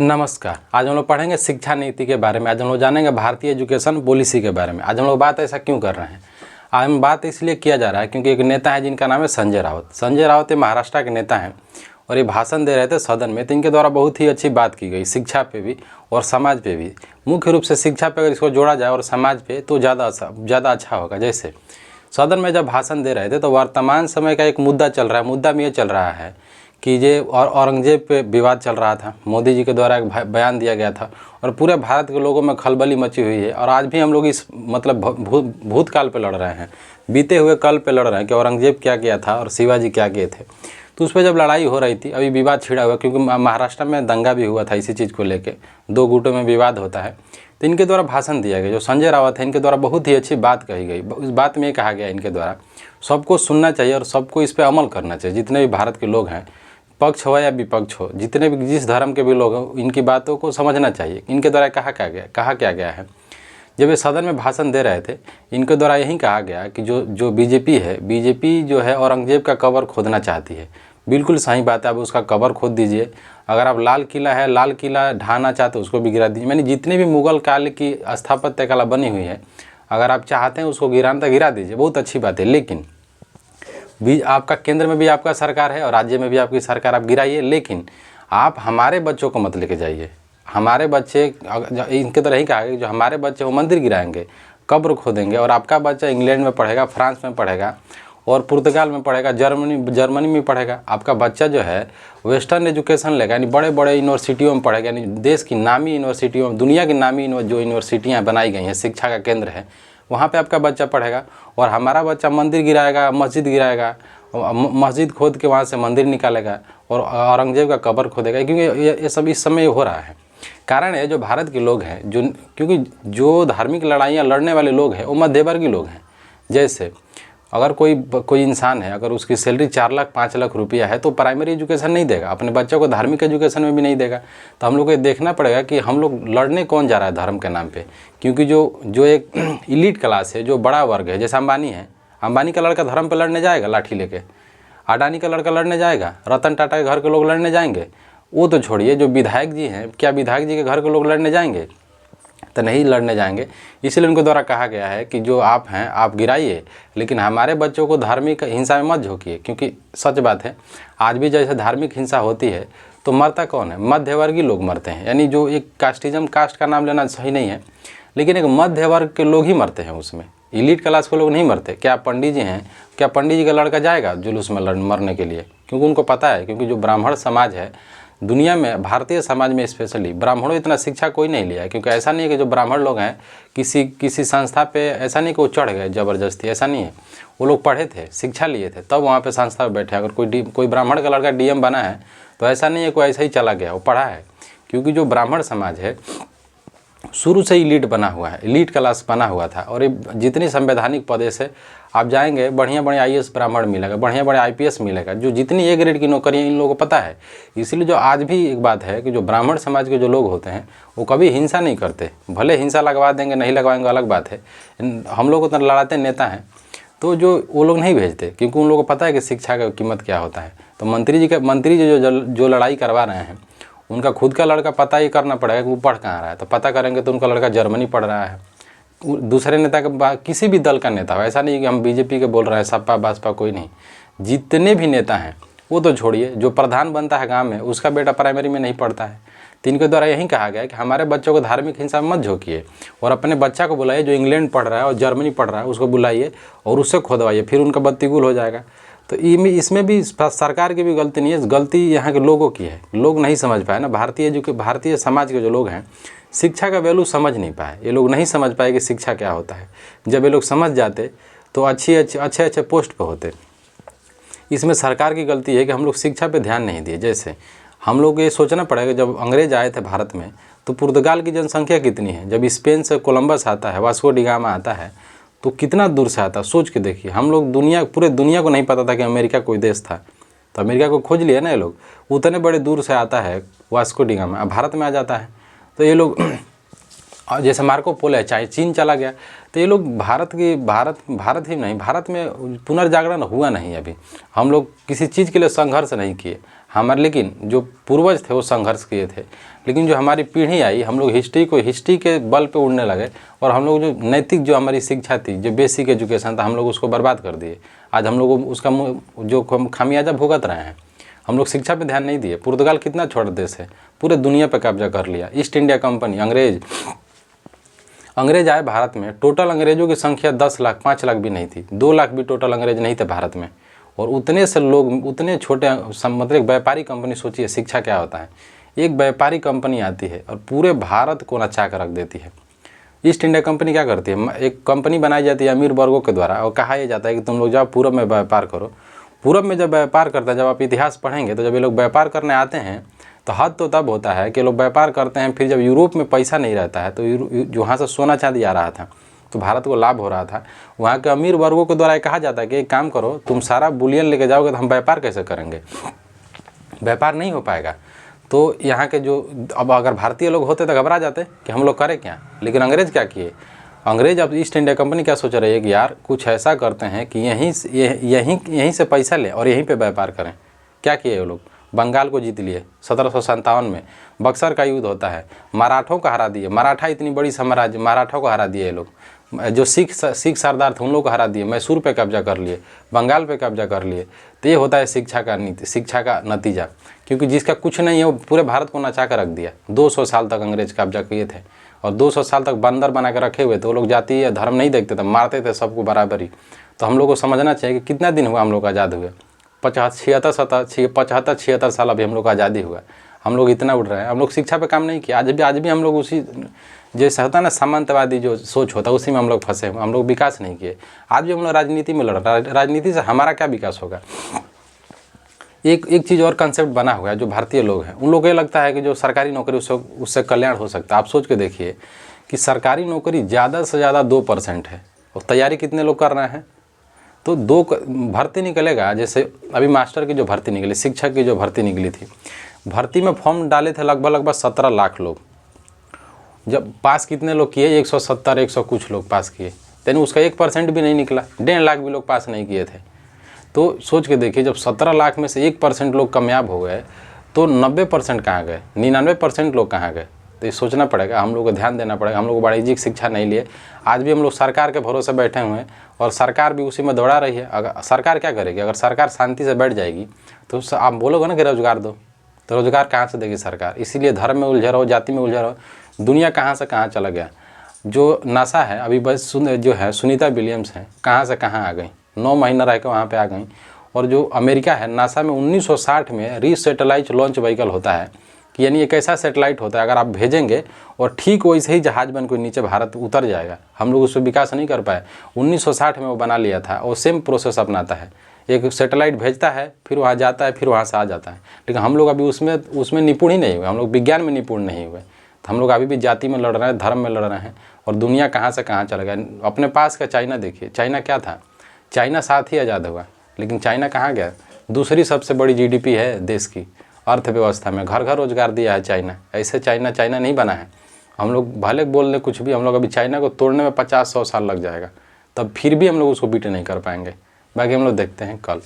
नमस्कार। आज हम लोग पढ़ेंगे शिक्षा नीति के बारे में। आज हम लोग जानेंगे भारतीय एजुकेशन पॉलिसी के बारे में। आज हम लोग बात ऐसा क्यों कर रहे हैं? आज हम बात इसलिए किया जा रहा है क्योंकि एक नेता है जिनका नाम है संजय राउत। संजय राउत ये महाराष्ट्र के नेता हैं और ये भाषण दे रहे थे सदन में, तो इनके द्वारा बहुत ही अच्छी बात की गई शिक्षा पे भी और समाज पे भी। मुख्य रूप से शिक्षा पे अगर इसको जोड़ा जाए और समाज पे तो ज़्यादा अच्छा होगा। जैसे सदन में जब भाषण दे रहे थे तो वर्तमान समय का एक मुद्दा चल रहा है। मुद्दा में ये चल रहा है कि ये औरंगजेब पे विवाद चल रहा था। मोदी जी के द्वारा एक बयान दिया गया था और पूरे भारत के लोगों में खलबली मची हुई है। और आज भी हम लोग इस भूतकाल पे लड़ रहे हैं, बीते हुए कल पे लड़ रहे हैं कि औरंगजेब क्या किया था और शिवाजी क्या किए थे। तो उस पर जब लड़ाई हो रही थी, अभी विवाद छिड़ा हुआ क्योंकि महाराष्ट्र में दंगा भी हुआ था इसी चीज़ को लेकर, दो गुटों में विवाद होता है। तो इनके द्वारा भाषण दिया गया, जो संजय राउत है इनके द्वारा बहुत ही अच्छी बात कही गई। उस बात में ये कहा गया इनके द्वारा सबको सुनना चाहिए और सबको इस पर अमल करना चाहिए। जितने भी भारत के लोग हैं, पक्ष हो या विपक्ष हो, जितने भी जिस धर्म के भी लोग हों, इनकी बातों को समझना चाहिए। इनके द्वारा कहा क्या गया है। जब ये सदन में भाषण दे रहे थे, इनके द्वारा यही कहा गया कि जो बीजेपी है, बीजेपी जो है औरंगजेब का कब्र खोदना चाहती है। बिल्कुल सही बात है, आप उसका कब्र खोद दीजिए। अगर आप लाल किला ढाना चाहते हो उसको भी गिरा दीजिए। यानी जितनी भी मुगल काल की स्थापत्य कला बनी हुई है, अगर आप चाहते हैं उसको गिराना तो गिरा दीजिए, बहुत अच्छी बात है। लेकिन आपका केंद्र में भी आपका सरकार है और राज्य में भी आपकी सरकार, आप गिराइए, लेकिन आप हमारे बच्चों को मत लेके जाइए। हमारे बच्चे, इनके तरह ही कहा कि जो हमारे बच्चे वो मंदिर गिराएंगे, कब्र खोदेंगे, और आपका बच्चा इंग्लैंड में पढ़ेगा, फ्रांस में पढ़ेगा और पुर्तगाल में पढ़ेगा, जर्मनी में पढ़ेगा। आपका बच्चा जो है वेस्टर्न एजुकेशन लेगा, यानी बड़े बड़े यूनिवर्सिटियों में पढ़ेगा, यानी देश की नामी यूनिवर्सिटियों में, दुनिया की नामी जो यूनिवर्सिटियाँ बनाई गई हैं, शिक्षा का केंद्र है, वहाँ पे आपका बच्चा पढ़ेगा। और हमारा बच्चा मंदिर गिराएगा, मस्जिद गिराएगा, मस्जिद खोद के वहाँ से मंदिर निकालेगा और औरंगजेब का कब्र खोदेगा। क्योंकि ये सब इस समय हो रहा है। कारण है जो भारत के लोग हैं, क्योंकि जो धार्मिक लड़ाइयाँ लड़ने वाले लोग हैं वो मध्यवर्गीय लोग हैं। जैसे अगर कोई इंसान है, अगर उसकी सैलरी 4 लाख 5 लाख रुपया है, तो प्राइमरी एजुकेशन नहीं देगा, अपने बच्चों को धार्मिक एजुकेशन में भी नहीं देगा। तो हम लोग को ये देखना पड़ेगा कि हम लोग लड़ने कौन जा रहा है धर्म के नाम पे। क्योंकि जो एक इलीट क्लास है, जो बड़ा वर्ग है, जैसे अंबानी है, अंबानी का लड़का धर्म पर लड़ने जाएगा लाठी लेके? अडानी का लड़का लड़ने जाएगा? रतन टाटा के घर के लोग लड़ने जाएंगे? वो तो छोड़िए, जो विधायक जी हैं, क्या विधायक जी के घर के लोग लड़ने जाएंगे? तो नहीं लड़ने जाएंगे। इसलिए उनके द्वारा कहा गया है कि जो आप हैं आप गिराइए, लेकिन हमारे बच्चों को धार्मिक हिंसा में मत झोंकिए। क्योंकि सच बात है, आज भी जैसे धार्मिक हिंसा होती है तो मरता कौन है? मध्यवर्गीय लोग मरते हैं। यानी जो एक कास्टिज्म, कास्ट का नाम लेना सही नहीं है, लेकिन एक मध्य वर्ग के लोग ही मरते हैं उसमें, इलीट क्लास के लोग नहीं मरते। क्या पंडित जी हैं, क्या पंडित जी का लड़का जाएगा जुलूस में मरने के लिए? क्योंकि उनको पता है, क्योंकि जो ब्राह्मण समाज है दुनिया में, भारतीय समाज में स्पेशली, ब्राह्मणों इतना शिक्षा कोई नहीं लिया है। क्योंकि ऐसा नहीं है कि जो ब्राह्मण लोग हैं किसी संस्था पे, ऐसा नहीं कि वो चढ़ गए ज़बरदस्ती, ऐसा नहीं है। वो लोग पढ़े थे, शिक्षा लिए थे, तब वहाँ पे संस्था में बैठे। अगर कोई ब्राह्मण का लड़का डीएम बना है तो ऐसा नहीं है कोई ऐसा ही चला गया, वो पढ़ा है। क्योंकि जो ब्राह्मण समाज है शुरू से इलीट बना हुआ है, इलीट क्लास बना हुआ था। और ये जितनी संवैधानिक पदे से आप जाएंगे, बढ़िया आईएएस ब्राह्मण मिलेगा, बढ़िया आईपीएस मिलेगा। जो जितनी ए ग्रेड की नौकरियां इन लोगों को पता है। इसीलिए जो आज भी एक बात है कि जो ब्राह्मण समाज के जो लोग होते हैं वो कभी हिंसा नहीं करते। भले हिंसा लगवा देंगे, नहीं लगवाएंगे अलग बात है। हम लोग उतना लड़ाते नेता हैं तो जो वो लोग नहीं भेजते, क्योंकि उन लोगों को पता है कि शिक्षा का कीमत क्या होता है। तो मंत्री जी जो लड़ाई करवा रहे हैं, उनका खुद का लड़का पता ही करना पड़ेगा कि वो पढ़ कहाँ रहा है। तो पता करेंगे तो उनका लड़का जर्मनी पढ़ रहा है। दूसरे नेता का, किसी भी दल का नेता हो, ऐसा नहीं कि हम बीजेपी के बोल रहे हैं, सपा बसपा कोई नहीं, जितने भी नेता हैं वो तो छोड़िए, जो प्रधान बनता है गांव में उसका बेटा प्राइमरी में नहीं पढ़ता है। तो इनके द्वारा यही कहा गया है कि हमारे बच्चों को धार्मिक हिंसा में मत झोंकिए और अपने बच्चा को बुलाइए जो इंग्लैंड पढ़ रहा है और जर्मनी पढ़ रहा है, उसको बुलाइए और उससे खोदवाइए, फिर उनका बत्ती गुल हो जाएगा। तो इसमें भी सरकार की भी गलती नहीं है, गलती यहाँ के लोगों की है। लोग नहीं समझ पाए ना, भारतीय समाज के जो लोग हैं शिक्षा का वैल्यू समझ नहीं पाए। ये लोग नहीं समझ पाए कि शिक्षा क्या होता है। जब ये लोग समझ जाते तो अच्छे पोस्ट पे होते। इसमें सरकार की गलती है कि हम लोग शिक्षा पे ध्यान नहीं दिए। जैसे हम लोग ये सोचना पड़ेगा, जब अंग्रेज आए थे भारत में तो पुर्तगाल की जनसंख्या कितनी है? जब स्पेन से कोलंबस आता है, वास्को डिगामा आता है, तो कितना दूर से आता है, सोच के देखिए। हम लोग पूरे दुनिया को नहीं पता था कि अमेरिका कोई देश था, तो अमेरिका को खोज लिया ना ये लोग। उतने बड़े दूर से आता है वास्को डिगामा, अब भारत में आ जाता है। तो ये लोग जैसे मार्को पोलो है, चाहे चीन चला गया, तो ये लोग भारत ही नहीं, भारत में पुनर्जागरण हुआ नहीं। अभी हम लोग किसी चीज़ के लिए संघर्ष नहीं किए। हमारे, लेकिन जो पूर्वज थे वो संघर्ष किए थे, लेकिन जो हमारी पीढ़ी आई, हम लोग हिस्ट्री के बल पे उड़ने लगे और हम लोग जो नैतिक जो हमारी शिक्षा थी, जो बेसिक एजुकेशन था, हम लोग उसको बर्बाद कर दिए। आज हम लोग उसका जो खामियाजा भुगत रहे हैं। हम लोग शिक्षा पे ध्यान नहीं दिए। पुर्तगाल कितना छोटा देश है, पूरे दुनिया पे कब्जा कर लिया। ईस्ट इंडिया कंपनी, अंग्रेज आए भारत में, टोटल अंग्रेजों की संख्या 10 लाख 5 लाख भी नहीं थी, 2 लाख भी टोटल अंग्रेज नहीं थे भारत में। और उतने से लोग, उतने छोटे, मतलब एक व्यापारी कंपनी, सोचिए शिक्षा क्या होता है। एक व्यापारी कंपनी आती है और पूरे भारत को नचा कर रख देती है। ईस्ट इंडिया कंपनी क्या करती है, एक कंपनी बनाई जाती है अमीर वर्गों के द्वारा और कहा यह जाता है कि तुम लोग जाओ पूरब में व्यापार करो। पूरब में जब व्यापार करता है, जब आप इतिहास पढ़ेंगे तो जब ये लोग व्यापार करने आते हैं तो हद तो तब होता है कि लोग व्यापार करते हैं, फिर जब यूरोप में पैसा नहीं रहता है तो जो वहाँ से सोना चांदी आ रहा था तो भारत को लाभ हो रहा था, वहाँ के अमीर वर्गों के द्वारा कहा जाता है कि एक काम करो, तुम सारा बुलियन लेके जाओगे तो हम व्यापार कैसे करेंगे, व्यापार नहीं हो पाएगा। तो यहाँ के जो, अब अगर भारतीय लोग होते तो घबरा जाते कि हम लोग करें क्या, लेकिन अंग्रेज़ क्या किए, अंग्रेज अब ईस्ट इंडिया कंपनी क्या सोच रही है कि यार कुछ ऐसा करते हैं कि यहीं से पैसा लें और यहीं पे व्यापार करें। क्या किए वो लोग, बंगाल को जीत लिए 1757 में। बक्सर का युद्ध होता है, मराठों को हरा दिए। मराठा इतनी बड़ी साम्राज्य, मराठों को हरा दिए ये लोग। जो सिख सरदार थे उन लोग को हरा दिए, मैसूर पे कब्जा कर लिए, बंगाल पे कब्जा कर लिए। तो ये होता है शिक्षा का नतीजा, क्योंकि जिसका कुछ नहीं है वो पूरे भारत को नचा कर रख दिया। 200 साल तक अंग्रेज कब्जा किए थे और 200 साल तक बंदर बना कर रखे हुए थे। वो लोग जाति या धर्म नहीं देखते थे, मारते थे सबको बराबरी। तो हम लोग को समझना चाहिए कि कितना दिन हुआ हम लोग आज़ाद हुए, 75-76 साल अभी हम लोग को आज़ादी हुआ। हम लोग इतना उड़ रहे हैं, हम लोग शिक्षा पे काम नहीं किया। आज भी हम लोग उसी, जैसा होता है ना सामंतवादी जो सोच होता है, उसी में हम लोग फंसे हुए। हम लोग विकास नहीं किए। आज भी हम लोग राजनीति में लड़ रहे हैं। राजनीति से हमारा क्या विकास होगा। एक चीज़ और कंसेप्ट बना हुआ है जो भारतीय लोग हैं, उन लोगों को ये लगता है कि जो सरकारी नौकरी उससे कल्याण हो सकता है। आप सोच के देखिए कि सरकारी नौकरी ज़्यादा से ज़्यादा 2% है और तैयारी कितने लोग कर रहे हैं। तो भर्ती निकलेगा, जैसे अभी मास्टर की जो भर्ती निकली, शिक्षक की जो भर्ती निकली थी, भर्ती में फॉर्म डाले थे लगभग 17 लाख लोग। जब पास कितने लोग किए, 170 100 कुछ लोग पास किए, यानी उसका 1% भी नहीं निकला। 1.5 लाख भी लोग पास नहीं किए थे। तो सोच के देखिए, जब 17 लाख में से 1% लोग कामयाब हो गए तो 90% कहाँ गए, 99% लोग कहाँ गए। तो ये सोचना पड़ेगा, हम लोग को ध्यान देना पड़ेगा। हम लोग वाणिज्यिक शिक्षा नहीं लिए, आज भी हम लोग सरकार के भरोसे बैठे हुए हैं और सरकार भी उसी में दौड़ा रही है। अगर सरकार क्या करेगी, अगर सरकार शांति से बैठ जाएगी तो आप बोलोगे ना कि रोज़गार दो, तो रोज़गार कहाँ से देगी सरकार। इसीलिए धर्म में उलझे रहो, जाति में उलझे रहो। दुनिया कहाँ से कहाँ चला गया। जो नासा है अभी बस जो है सुनीता विलियम्स हैं, कहाँ से कहाँ आ गई, 9 महीना रह कर वहाँ पे आ गई। और जो अमेरिका है, नासा में 1960 में रीसेटेलाइट लॉन्च व्हीकल होता है, कि यानी एक ऐसा सेटेलाइट होता है अगर आप भेजेंगे और ठीक वैसे ही जहाज बन के नीचे भारत उतर जाएगा। हम लोग उस पर विकास नहीं कर पाए। 1960 में वो बना लिया था और सेम प्रोसेस अपनाता है। एक सेटेलाइट भेजता है, फिर वहाँ जाता है, फिर वहाँ से आ जाता है। लेकिन हम लोग अभी उसमें निपुण ही नहीं हुए, हम लोग विज्ञान में निपुण नहीं हुए। तो हम लोग अभी भी जाति में लड़ रहे हैं, धर्म में लड़ रहे हैं और दुनिया कहाँ से कहाँ चला गया। अपने पास का चाइना देखिए, चाइना क्या था, चाइना साथ ही आज़ाद हुआ, लेकिन चाइना कहाँ गया। दूसरी सबसे बड़ी जीडीपी है देश की अर्थव्यवस्था में, घर घर रोजगार दिया है चाइना। ऐसे चाइना नहीं बना है। हम लोग भले बोल दें कुछ भी, हम लोग अभी चाइना को तोड़ने में 50-100 साल लग जाएगा, तब फिर भी हम लोग उसको बीट नहीं कर पाएंगे। बाकी हम लोग देखते हैं कल।